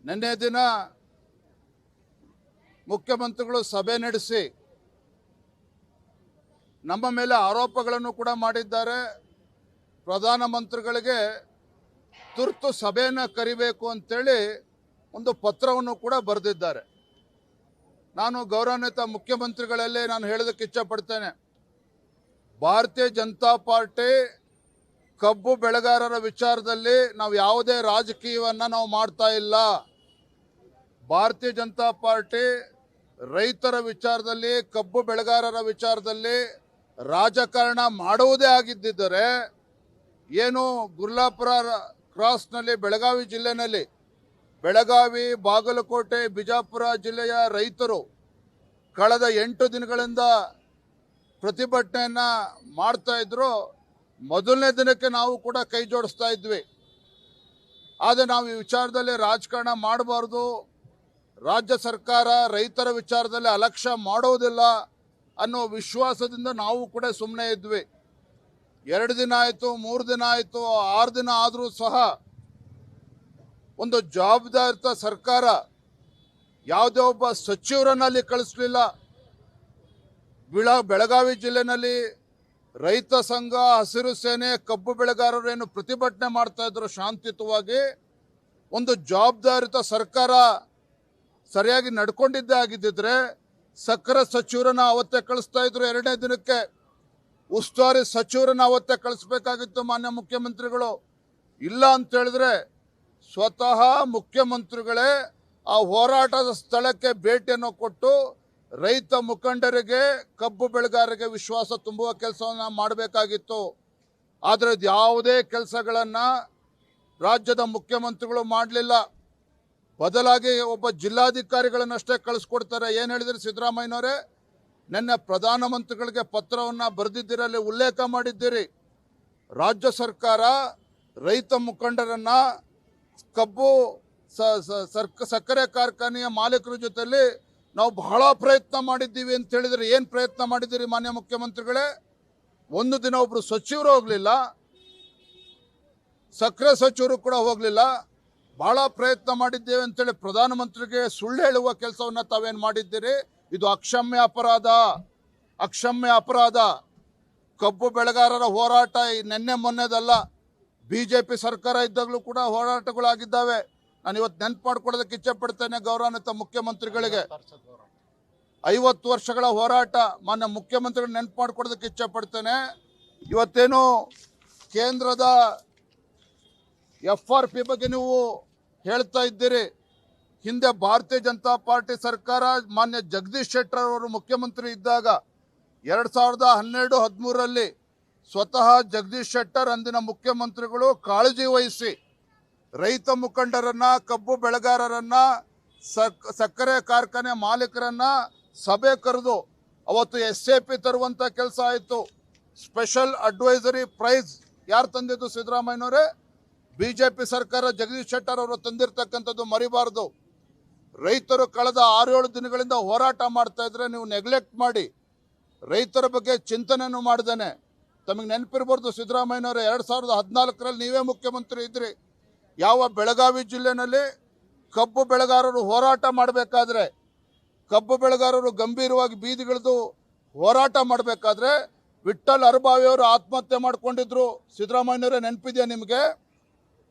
ನಿನ್ನೆ ದಿನ ಮುಖ್ಯಮಂತ್ರಿಗಳು ಸಭೆ ನಡೆಸಿ ನಮ್ಮ ಮೇಲೆ ಆರೋಪಗಳನ್ನು ಕೂಡ ಮಾಡಿದ್ದಾರೆ. ಪ್ರಧಾನಮಂತ್ರಿಗಳಿಗೆ ತುರ್ತು ಸಭೆಯನ್ನು ಕರಿಬೇಕು ಅಂತೇಳಿ ಒಂದು ಪತ್ರವನ್ನು ಕೂಡ ಬರೆದಿದ್ದಾರೆ. ನಾನು ಗೌರವಾನ್ವಿತ ಮುಖ್ಯಮಂತ್ರಿಗಳಲ್ಲೇ ನಾನು ಹೇಳೋದಕ್ಕೆ ಇಚ್ಛಪಡ್ತೇನೆ, ಭಾರತೀಯ ಜನತಾ ಪಾರ್ಟಿ ಕಬ್ಬು ಬೆಳೆಗಾರರ ವಿಚಾರದಲ್ಲಿ ನಾವು ಯಾವುದೇ ರಾಜಕೀಯವನ್ನು ನಾವು ಮಾಡ್ತಾ ಇಲ್ಲ. ಭಾರತೀಯ ಜನತಾ ಪಾರ್ಟಿ ರೈತರ ವಿಚಾರದಲ್ಲಿ, ಕಬ್ಬು ಬೆಳೆಗಾರರ ವಿಚಾರದಲ್ಲಿ ರಾಜಕಾರಣ ಮಾಡುವುದೇ ಆಗಿದ್ದರೆ ಏನು ಗುರ್ಲಾಪುರ ಕ್ರಾಸ್ನಲ್ಲಿ ಬೆಳಗಾವಿ ಜಿಲ್ಲೆನಲ್ಲಿ ಬೆಳಗಾವಿ, ಬಾಗಲಕೋಟೆ, ಬಿಜಾಪುರ ಜಿಲ್ಲೆಯ ರೈತರು ಕಳೆದ 8 ದಿನಗಳಿಂದ ಪ್ರತಿಭಟನೆಯನ್ನು ಮಾಡ್ತಾ ಇದ್ರು. ಮೊದಲನೇ ದಿನಕ್ಕೆ ನಾವು ಕೂಡ ಕೈ ಜೋಡಿಸ್ತಾ ಇದ್ವಿ. ಆದರೆ ನಾವು ಈ ವಿಚಾರದಲ್ಲಿ ರಾಜಕಾರಣ ಮಾಡಬಾರ್ದು, ರಾಜ್ಯ ಸರ್ಕಾರ ರೈತರ ವಿಚಾರದಲ್ಲಿ ಅಲಕ್ಷ್ಯ ಮಾಡೋದಿಲ್ಲ ಅನ್ನೋ ವಿಶ್ವಾಸದಿಂದ ನಾವು ಕೂಡ ಸುಮ್ಮನೆ ಇದ್ವಿ. 2 ದಿನ ಆಯಿತು, 3 ದಿನ ಆಯಿತು, 6 ದಿನ ಆದರೂ ಸಹ ಒಂದು ಜವಾಬ್ದಾರಿತ ಸರ್ಕಾರ ಯಾವುದೇ ಒಬ್ಬ ಸಚಿವರನ್ನಲ್ಲಿ ಕಳಿಸಲಿಲ್ಲ. ಬೆಳಗಾವಿ ಜಿಲ್ಲೆನಲ್ಲಿ ರೈತ ಸಂಘ, ಹಸಿರು ಸೇನೆ, ಕಬ್ಬು ಬೆಳೆಗಾರರು ಏನು ಪ್ರತಿಭಟನೆ ಮಾಡ್ತಾ ಇದ್ರು ಶಾಂತಿಯುತವಾಗಿ, ಒಂದು ಜವಾಬ್ದಾರಿತ ಸರ್ಕಾರ ಸರಿಯಾಗಿ ನಡ್ಕೊಂಡಿದ್ದೇ ಆಗಿದ್ದಿದ್ರೆ ಸಕ್ಕರೆ ಸಚಿವರನ್ನ ಅವತ್ತೇ ಕಳಿಸ್ತಾ ಇದ್ರು. 2ನೇ ದಿನಕ್ಕೆ ಉಸ್ತುವಾರಿ ಸಚಿವರನ್ನ ಅವತ್ತೇ ಕಳಿಸ್ಬೇಕಾಗಿತ್ತು ಮಾನ್ಯ ಮುಖ್ಯಮಂತ್ರಿಗಳು. ಇಲ್ಲ ಅಂತ ಹೇಳಿದ್ರೆ ಸ್ವತಃ ಮುಖ್ಯಮಂತ್ರಿಗಳೇ ಆ ಹೋರಾಟದ ಸ್ಥಳಕ್ಕೆ ಭೇಟಿಯನ್ನು ಕೊಟ್ಟು ರೈತ ಮುಖಂಡರಿಗೆ, ಕಬ್ಬು ಬೆಳೆಗಾರರಿಗೆ ವಿಶ್ವಾಸ ತುಂಬುವ ಕೆಲಸವನ್ನು ಮಾಡಬೇಕಾಗಿತ್ತು. ಆದರೆ ಯಾವುದೇ ಕೆಲಸಗಳನ್ನು ರಾಜ್ಯದ ಮುಖ್ಯಮಂತ್ರಿಗಳು ಮಾಡಲಿಲ್ಲ. ಬದಲಾಗಿ ಒಬ್ಬ ಜಿಲ್ಲಾಧಿಕಾರಿಗಳನ್ನಷ್ಟೇ ಕಳಿಸ್ಕೊಡ್ತಾರೆ. ಏನು ಹೇಳಿದ್ರಿ ಸಿದ್ದರಾಮಯ್ಯನವರೇ? ನಿನ್ನೆ ಪ್ರಧಾನಮಂತ್ರಿಗಳಿಗೆ ಪತ್ರವನ್ನು ಬರೆದಿದ್ದೀರಲ್ಲಿ ಉಲ್ಲೇಖ ಮಾಡಿದ್ದೀರಿ. ರಾಜ್ಯ ಸರ್ಕಾರ ರೈತ ಮುಖಂಡರನ್ನು, ಕಬ್ಬು ಸಕ್ಕರೆ ಕಾರ್ಖಾನೆಯ ಮಾಲೀಕರ ಜೊತೆಯಲ್ಲಿ ನಾವು ಬಹಳ ಪ್ರಯತ್ನ ಮಾಡಿದ್ದೀವಿ ಅಂತ ಹೇಳಿದರೆ ಏನು ಪ್ರಯತ್ನ ಮಾಡಿದ್ದೀರಿ ಮಾನ್ಯ ಮುಖ್ಯಮಂತ್ರಿಗಳೇ? ಒಂದು ದಿನ ಒಬ್ಬರು ಸಚಿವರು ಹೋಗಲಿಲ್ಲ, ಸಕ್ಕರೆ ಸಚಿವರು ಕೂಡ ಹೋಗಲಿಲ್ಲ. ಬಹಳ ಪ್ರಯತ್ನ ಮಾಡಿದ್ದೇವೆ ಅಂತೇಳಿ ಪ್ರಧಾನಮಂತ್ರಿಗೆ ಸುಳ್ಳು ಹೇಳುವ ಕೆಲಸವನ್ನು ತಾವೇನು ಮಾಡಿದ್ದೀರಿ? ಇದು ಅಕ್ಷಮ್ಯ ಅಪರಾಧ, ಅಕ್ಷಮ್ಯ ಅಪರಾಧ. ಕಬ್ಬು ಬೆಳೆಗಾರರ ಹೋರಾಟ ನಿನ್ನೆ ಮೊನ್ನೆದಲ್ಲ, BJP ಸರ್ಕಾರ ಇದ್ದಾಗಲೂ ಕೂಡ ಹೋರಾಟಗಳಾಗಿದ್ದಾವೆ. ನಾನು ಇವತ್ತು ನೆನಪು ಮಾಡ್ಕೊಳ್ಳೋದಕ್ಕೆ ಇಚ್ಛೆಪಡ್ತೇನೆ ಗೌರವಾನ್ವಿತ ಮುಖ್ಯಮಂತ್ರಿಗಳಿಗೆ. 50 ವರ್ಷಗಳ ಹೋರಾಟ ಮಾನ್ಯ ಮುಖ್ಯಮಂತ್ರಿಗಳು ನೆನಪು ಮಾಡ್ಕೊಳ್ಳೋದಕ್ಕೆ ಇಚ್ಛೆಪಡ್ತೇನೆ. ಇವತ್ತೇನು ಕೇಂದ್ರದ FRP ಬಗ್ಗೆ ನೀವು ಹೇಳ್ತಾ ಇದ್ದೀರಿ. ಹಿಂದೆ ಭಾರತೀಯ ಜನತಾ ಪಾರ್ಟಿ ಸರ್ಕಾರ ಮಾನ್ಯ ಜಗದೀಶ್ ಶೆಟ್ಟರ್ ಅವರು ಮುಖ್ಯಮಂತ್ರಿ ಇದ್ದಾಗ 2012-13ರಲ್ಲಿ ಸ್ವತಃ ಜಗದೀಶ್ ಶೆಟ್ಟರ್ ಅಂದಿನ ಮುಖ್ಯಮಂತ್ರಿಗಳು ಕಾಳಜಿ ವಹಿಸಿ ರೈತ ಮುಖಂಡರನ್ನ, ಕಬ್ಬು ಬೆಳೆಗಾರರನ್ನ, ಸಕ್ಕರೆ ಕಾರ್ಖಾನೆ ಮಾಲೀಕರನ್ನ ಸಭೆ ಕರೆದು ಅವತ್ತು SAP ತರುವಂಥ ಕೆಲಸ ಆಯಿತು. ಸ್ಪೆಷಲ್ ಅಡ್ವೈಸರಿ ಪ್ರೈಸ್ ಯಾರು ತಂದಿದ್ದು? ಸಿದ್ದರಾಮಯ್ಯನವರೇ. BJP ಸರ್ಕಾರ ಜಗದೀಶ್ ಶೆಟ್ಟರ್ ಅವರು ತಂದಿರತಕ್ಕಂಥದ್ದು ಮರಿಬಾರ್ದು. ರೈತರು ಕಳೆದ 6-7 ದಿನಗಳಿಂದ ಹೋರಾಟ ಮಾಡ್ತಾ ಇದ್ರೆ ನೀವು ನೆಗ್ಲೆಕ್ಟ್ ಮಾಡಿ ರೈತರ ಬಗ್ಗೆ ಚಿಂತನೆಯನ್ನು ಮಾಡ್ದೇನೆ. ತಮಗೆ ನೆನಪಿರ್ಬಾರ್ದು ಸಿದ್ದರಾಮಯ್ಯನವರೇ, 2014ರಲ್ಲಿ ನೀವೇ ಮುಖ್ಯಮಂತ್ರಿ ಇದ್ರಿ. ಯಾವ ಬೆಳಗಾವಿ ಜಿಲ್ಲೆನಲ್ಲಿ ಕಬ್ಬು ಬೆಳೆಗಾರರು ಹೋರಾಟ ಮಾಡಬೇಕಾದ್ರೆ, ಕಬ್ಬು ಬೆಳೆಗಾರರು ಗಂಭೀರವಾಗಿ ಬೀದಿಗಿಳಿದು ಹೋರಾಟ ಮಾಡಬೇಕಾದ್ರೆ ವಿಠ್ಠಲ್ ಅರಬಾವಿ ಅವರು ಆತ್ಮಹತ್ಯೆ ಮಾಡ್ಕೊಂಡಿದ್ರು. ಸಿದ್ದರಾಮಯ್ಯನವರೇ, ನೆನಪಿದೆಯಾ ನಿಮಗೆ?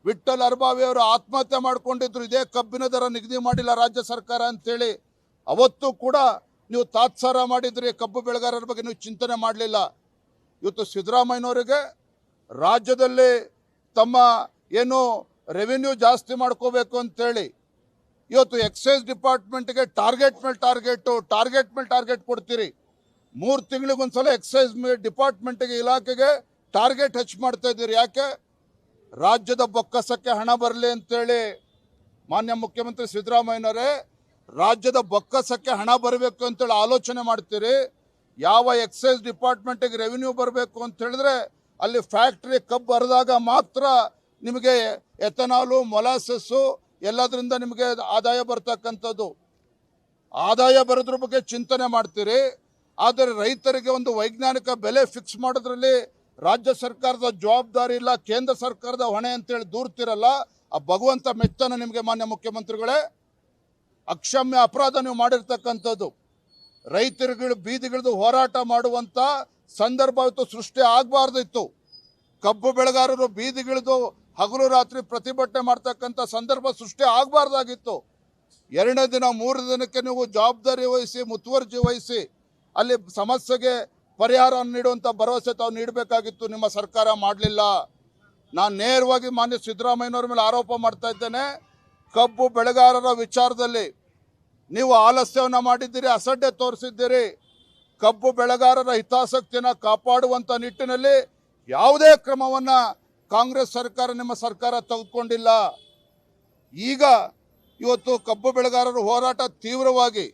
ವಿಠ್ಠಲ್ ಅರಬಾವಿ ಅವರು ಆತ್ಮಹತ್ಯೆ ಮಾಡ್ಕೊಂಡಿದ್ರು. ಇದೇ ಕಬ್ಬಿನ ದರ ನಿಗದಿ ಮಾಡಿಲ್ಲ ರಾಜ್ಯ ಸರ್ಕಾರ ಅಂತೇಳಿ. ಅವತ್ತು ಕೂಡ ನೀವು ತಾತ್ಸಾರ ಮಾಡಿದ್ರಿ. ಕಬ್ಬು ಬೆಳೆಗಾರರ ಬಗ್ಗೆ ನೀವು ಚಿಂತನೆ ಮಾಡಲಿಲ್ಲ. ಇವತ್ತು ಸಿದ್ದರಾಮಯ್ಯನವರಿಗೆ ರಾಜ್ಯದಲ್ಲಿ ತಮ್ಮ ಏನು ರೆವಿನ್ಯೂ ಜಾಸ್ತಿ ಮಾಡ್ಕೋಬೇಕು ಅಂತೇಳಿ ಇವತ್ತು ಎಕ್ಸೈಸ್ ಡಿಪಾರ್ಟ್ಮೆಂಟ್ಗೆ ಟಾರ್ಗೆಟ್ ಮೇಲೆ ಟಾರ್ಗೆಟ್ ಕೊಡ್ತೀರಿ. 3 ತಿಂಗಳಿಗೊಂದ್ಸಲ ಎಕ್ಸೈಸ್ ಡಿಪಾರ್ಟ್ಮೆಂಟ್ಗೆ, ಇಲಾಖೆಗೆ ಟಾರ್ಗೆಟ್ ಹೆಚ್ಚು ಮಾಡ್ತಾ ಇದ್ದೀರಿ. ಯಾಕೆ? ರಾಜ್ಯದ ಬೊಕ್ಕಸಕ್ಕೆ ಹಣ ಬರಲಿ ಅಂತೇಳಿ. ಮಾನ್ಯ ಮುಖ್ಯಮಂತ್ರಿ ಸಿದ್ದರಾಮಯ್ಯನವರೇ, ರಾಜ್ಯದ ಬೊಕ್ಕಸಕ್ಕೆ ಹಣ ಬರಬೇಕು ಅಂತೇಳಿ ಆಲೋಚನೆ ಮಾಡ್ತೀರಿ. ಯಾವ ಎಕ್ಸೈಸ್ ಡಿಪಾರ್ಟ್ಮೆಂಟಿಗೆ ರೆವಿನ್ಯೂ ಬರಬೇಕು ಅಂತ ಹೇಳಿದ್ರೆ ಅಲ್ಲಿ ಫ್ಯಾಕ್ಟ್ರಿ ಕಬ್ಬು ಹರಿದಾಗ ಮಾತ್ರ ನಿಮಗೆ ಎಥನಾಲು, ಮೊಲಾಸಸ್ಸು ಎಲ್ಲದರಿಂದ ನಿಮಗೆ ಆದಾಯ ಬರ್ತಕ್ಕಂಥದ್ದು. ಆದಾಯ ಬರೋದ್ರ ಬಗ್ಗೆ ಚಿಂತನೆ ಮಾಡ್ತೀರಿ. ಆದರೆ ರೈತರಿಗೆ ಒಂದು ವೈಜ್ಞಾನಿಕ ಬೆಲೆ ಫಿಕ್ಸ್ ಮಾಡೋದ್ರಲ್ಲಿ ರಾಜ್ಯ ಸರ್ಕಾರದ ಜವಾಬ್ದಾರಿ ಇಲ್ಲ, ಕೇಂದ್ರ ಸರ್ಕಾರದ ಹೊಣೆ ಅಂತೇಳಿ ದೂರ್ತಿರಲ್ಲ. ಆ ಭಗವಂತ ಮೆಚ್ಚನ ನಿಮಗೆ ಮಾನ್ಯ ಮುಖ್ಯಮಂತ್ರಿಗಳೇ. ಅಕ್ಷಮ್ಯ ಅಪರಾಧ ನೀವು ಮಾಡಿರ್ತಕ್ಕಂಥದ್ದು. ರೈತರುಗಳು ಬೀದಿಗಿಳಿದು ಹೋರಾಟ ಮಾಡುವಂಥ ಸಂದರ್ಭ ಇವತ್ತು ಸೃಷ್ಟಿ ಆಗಬಾರ್ದಿತ್ತು. ಕಬ್ಬು ಬೆಳೆಗಾರರು ಬೀದಿಗಿಳಿದು ಹಗಲು ರಾತ್ರಿ ಪ್ರತಿಭಟನೆ ಮಾಡ್ತಕ್ಕಂಥ ಸಂದರ್ಭ ಸೃಷ್ಟಿ ಆಗಬಾರ್ದಾಗಿತ್ತು. 2ನೇ ದಿನ 3 ದಿನಕ್ಕೆ ನೀವು ಜವಾಬ್ದಾರಿ ವಹಿಸಿ ಮುತುವರ್ಜಿ ವಹಿಸಿ ಅಲ್ಲಿ ಸಮಸ್ಯೆಗೆ ಪರಿಹಾರ ನೀಡುವಂಥ ಭರವಸೆ ತಾವು ನೀಡಬೇಕಾಗಿತ್ತು. ನಿಮ್ಮ ಸರ್ಕಾರ ಮಾಡಲಿಲ್ಲ. ನಾನು ನೇರವಾಗಿ ಮಾನ್ಯ ಸಿದ್ದರಾಮಯ್ಯನವ್ರ ಮೇಲೆ ಆರೋಪ ಮಾಡ್ತಾ ಇದ್ದೇನೆ. ಕಬ್ಬು ಬೆಳೆಗಾರರ ವಿಚಾರದಲ್ಲಿ ನೀವು ಆಲಸ್ಯವನ್ನು ಮಾಡಿದ್ದೀರಿ, ಅಸಡ್ಡೆ ತೋರಿಸಿದ್ದೀರಿ. ಕಬ್ಬು ಬೆಳೆಗಾರರ ಹಿತಾಸಕ್ತಿಯನ್ನು ಕಾಪಾಡುವಂಥ ನಿಟ್ಟಿನಲ್ಲಿ ಯಾವುದೇ ಕ್ರಮವನ್ನು ಕಾಂಗ್ರೆಸ್ ಸರ್ಕಾರ ನಿಮ್ಮ ಸರ್ಕಾರ ತೆಗೆದುಕೊಂಡಿಲ್ಲ. ಈಗ ಇವತ್ತು ಕಬ್ಬು ಬೆಳೆಗಾರರ ಹೋರಾಟ ತೀವ್ರವಾಗಿ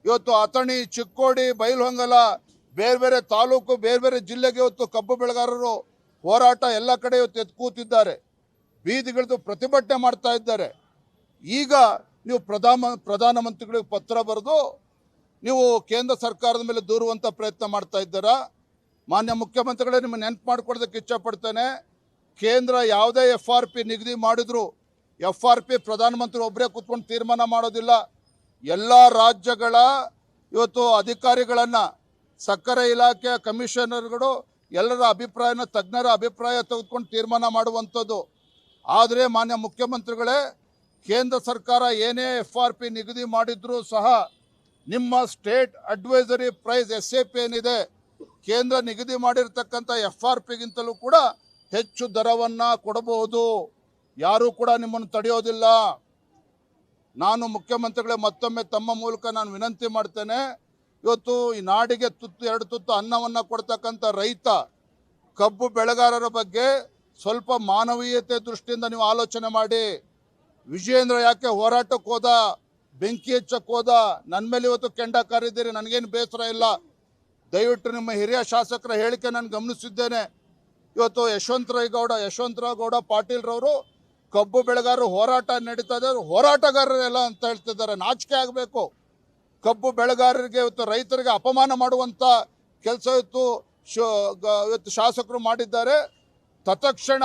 ಇವತ್ತು ಅಥಣಿ, ಚಿಕ್ಕೋಡಿ, ಬೈಲಹೊಂಗಲ ಬೇರೆ ಬೇರೆ ತಾಲೂಕು ಬೇರೆ ಬೇರೆ ಜಿಲ್ಲೆಗೆ ಇವತ್ತು ಕಬ್ಬು ಬೆಳೆಗಾರರು ಹೋರಾಟ ಎಲ್ಲ ಕಡೆ ಇವತ್ತು ಎದ್ದು ಕೂತಿದ್ದಾರೆ, ಬೀದಿಗಿಳಿದು ಪ್ರತಿಭಟನೆ ಮಾಡ್ತಾ ಇದ್ದಾರೆ. ಈಗ ನೀವು ಪ್ರಧಾನಮಂತ್ರಿಗಳಿಗೆ ಪತ್ರ ಬರೆದು ನೀವು ಕೇಂದ್ರ ಸರ್ಕಾರದ ಮೇಲೆ ದೂರುವಂಥ ಪ್ರಯತ್ನ ಮಾಡ್ತಾ ಇದ್ದೀರಾ. ಮಾನ್ಯ ಮುಖ್ಯಮಂತ್ರಿಗಳೇ, ನಿಮಗೆ ನೆನಪು ಮಾಡಿಕೊಡೋದಕ್ಕೆ ಇಚ್ಛಪಡ್ತೇನೆ. ಕೇಂದ್ರ ಯಾವುದೇ FRP ನಿಗದಿ ಮಾಡಿದ್ರು FRP ಪ್ರಧಾನಮಂತ್ರಿ ಒಬ್ಬರೇ ಕೂತ್ಕೊಂಡು ತೀರ್ಮಾನ ಮಾಡೋದಿಲ್ಲ. ಎಲ್ಲ ರಾಜ್ಯಗಳ ಇವತ್ತು ಅಧಿಕಾರಿಗಳನ್ನು, ಸಕ್ಕರೆ ಇಲಾಖೆಯ ಕಮಿಷನರ್ಗಳು ಎಲ್ಲರ ಅಭಿಪ್ರಾಯನ, ತಜ್ಞರ ಅಭಿಪ್ರಾಯ ತೆಗೆದುಕೊಂಡು ತೀರ್ಮಾನ ಮಾಡುವಂಥದ್ದು. ಆದರೆ ಮಾನ್ಯ ಮುಖ್ಯಮಂತ್ರಿಗಳೇ, ಕೇಂದ್ರ ಸರ್ಕಾರ ಏನೇ FRP ನಿಗದಿ ಮಾಡಿದ್ರೂ ಸಹ ನಿಮ್ಮ ಸ್ಟೇಟ್ ಅಡ್ವೈಸರಿ ಪ್ರೈಸ್ SAP ಏನಿದೆ, ಕೇಂದ್ರ ನಿಗದಿ ಮಾಡಿರ್ತಕ್ಕಂಥ FRPಗಿಂತಲೂ ಕೂಡ ಹೆಚ್ಚು ದರವನ್ನು ಕೊಡಬಹುದು. ಯಾರೂ ಕೂಡ ನಿಮ್ಮನ್ನು ತಡೆಯೋದಿಲ್ಲ. ನಾನು ಮುಖ್ಯಮಂತ್ರಿಗಳೇ ಮತ್ತೊಮ್ಮೆ ತಮ್ಮ ಮೂಲಕ ನಾನು ವಿನಂತಿ ಮಾಡ್ತೇನೆ. ಇವತ್ತು ಈ ನಾಡಿಗೆ ಎರಡು ತುತ್ತು ಅನ್ನವನ್ನು ಕೊಡ್ತಕ್ಕಂಥ ರೈತ, ಕಬ್ಬು ಬೆಳೆಗಾರರ ಬಗ್ಗೆ ಸ್ವಲ್ಪ ಮಾನವೀಯತೆ ದೃಷ್ಟಿಯಿಂದ ನೀವು ಆಲೋಚನೆ ಮಾಡಿ. ವಿಜಯೇಂದ್ರ ಯಾಕೆ ಹೋರಾಟಕ್ಕೆ ಹೋದ, ಬೆಂಕಿ ಹಚ್ಚಕ್ಕೆ ಹೋದ, ನನ್ನ ಮೇಲೆ ಇವತ್ತು ಕೆಂಡ ಕಾರಿದ್ದೀರಿ, ನನಗೇನು ಬೇಸರ ಇಲ್ಲ. ದಯವಿಟ್ಟು ನಿಮ್ಮ ಹಿರಿಯ ಶಾಸಕರ ಹೇಳಿಕೆ ನಾನು ಗಮನಿಸಿದ್ದೇನೆ. ಇವತ್ತು ಯಶವಂತರಾವ್ ಗೌಡ ಪಾಟೀಲ್ರವರು ಕಬ್ಬು ಬೆಳೆಗಾರರು ಹೋರಾಟ ನಡೀತಾ ಇದ್ದಾರೆ, ಹೋರಾಟಗಾರರೆಲ್ಲ ಅಂತ ಹೇಳ್ತಿದ್ದಾರೆ. ನಾಚಿಕೆ ಆಗಬೇಕು. ಕಬ್ಬು ಬೆಳೆಗಾರರಿಗೆ ಇವತ್ತು ರೈತರಿಗೆ ಅಪಮಾನ ಮಾಡುವಂಥ ಕೆಲಸ ಇವತ್ತು ಶಾಸಕರು ಮಾಡಿದ್ದಾರೆ. ತತ್ಕ್ಷಣ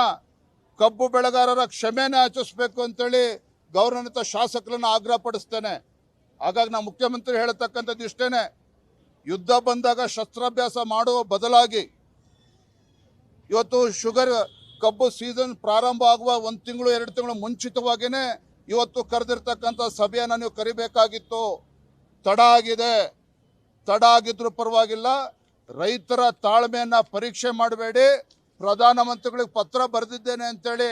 ಕಬ್ಬು ಬೆಳೆಗಾರರ ಕ್ಷಮೆನೇ ಯಾಚಿಸಬೇಕು ಅಂತೇಳಿ ಗೌರವಾನ್ವಿತ ಶಾಸಕರನ್ನು ಆಗ್ರಹಪಡಿಸ್ತೇನೆ. ಹಾಗಾಗಿ ನಾವು ಮುಖ್ಯಮಂತ್ರಿ ಹೇಳತಕ್ಕಂಥದ್ದು ಇಷ್ಟೇನೆ, ಯುದ್ಧ ಬಂದಾಗ ಶಸ್ತ್ರಾಭ್ಯಾಸ ಮಾಡುವ ಬದಲಾಗಿ ಇವತ್ತು ಕಬ್ಬು ಸೀಸನ್ ಪ್ರಾರಂಭ ಆಗುವ 1 ತಿಂಗಳು 2 ತಿಂಗಳು ಮುಂಚಿತವಾಗಿಯೇ ಇವತ್ತು ಕರೆದಿರ್ತಕ್ಕಂಥ ಸಭೆಯನ್ನು ನೀವು ಕರಿಬೇಕಾಗಿತ್ತು. ತಡ ಆಗಿದ್ರೂ ಪರವಾಗಿಲ್ಲ, ರೈತರ ತಾಳ್ಮೆಯನ್ನು ಪರೀಕ್ಷೆ ಮಾಡಬೇಡಿ. ಪ್ರಧಾನಮಂತ್ರಿಗಳಿಗೆ ಪತ್ರ ಬರೆದಿದ್ದೇನೆ ಅಂತೇಳಿ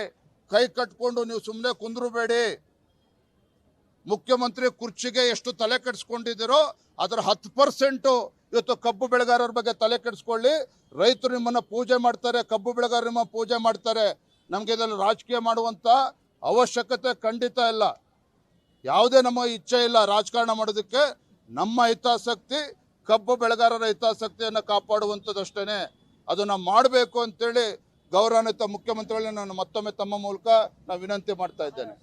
ಕೈ ಕಟ್ಕೊಂಡು ನೀವು ಸುಮ್ಮನೆ ಕುಂದ್ರಬೇಡಿ. ಮುಖ್ಯಮಂತ್ರಿ ಕುರ್ಚಿಗೆ ಎಷ್ಟು ತಲೆ ಕೆಡಿಸ್ಕೊಂಡಿದ್ದೀರೋ ಅದರ 10% ಇವತ್ತು ಕಬ್ಬು ಬೆಳೆಗಾರರ ಬಗ್ಗೆ ತಲೆ ಕೆಡಿಸ್ಕೊಳ್ಳಿ. ರೈತರು ನಿಮ್ಮನ್ನು ಪೂಜೆ ಮಾಡ್ತಾರೆ, ಕಬ್ಬು ಬೆಳೆಗಾರರು ನಿಮ್ಮ ಪೂಜೆ ಮಾಡ್ತಾರೆ. ನಮಗೆ ಇದರಲ್ಲಿ ರಾಜಕೀಯ ಮಾಡುವಂಥ ಅವಶ್ಯಕತೆ ಖಂಡಿತ ಇಲ್ಲ. ಯಾವುದೇ ನಮ್ಮ ಇಚ್ಛೆ ಇಲ್ಲ ರಾಜಕಾರಣ ಮಾಡೋದಕ್ಕೆ. ನಮ್ಮ ಹಿತಾಸಕ್ತಿ ಕಬ್ಬು ಬೆಳೆಗಾರರ ಹಿತಾಸಕ್ತಿಯನ್ನು ಕಾಪಾಡುವಂಥದ್ದಷ್ಟೇ. ಅದನ್ನು ಮಾಡಬೇಕು ಅಂತೇಳಿ ಗೌರವಾನ್ವಿತ ಮುಖ್ಯಮಂತ್ರಿಗಳನ್ನ ನಾನು ಮತ್ತೊಮ್ಮೆ ತಮ್ಮ ಮೂಲಕ ನಾನು ವಿನಂತಿ ಮಾಡ್ತಾ ಇದ್ದೇನೆ.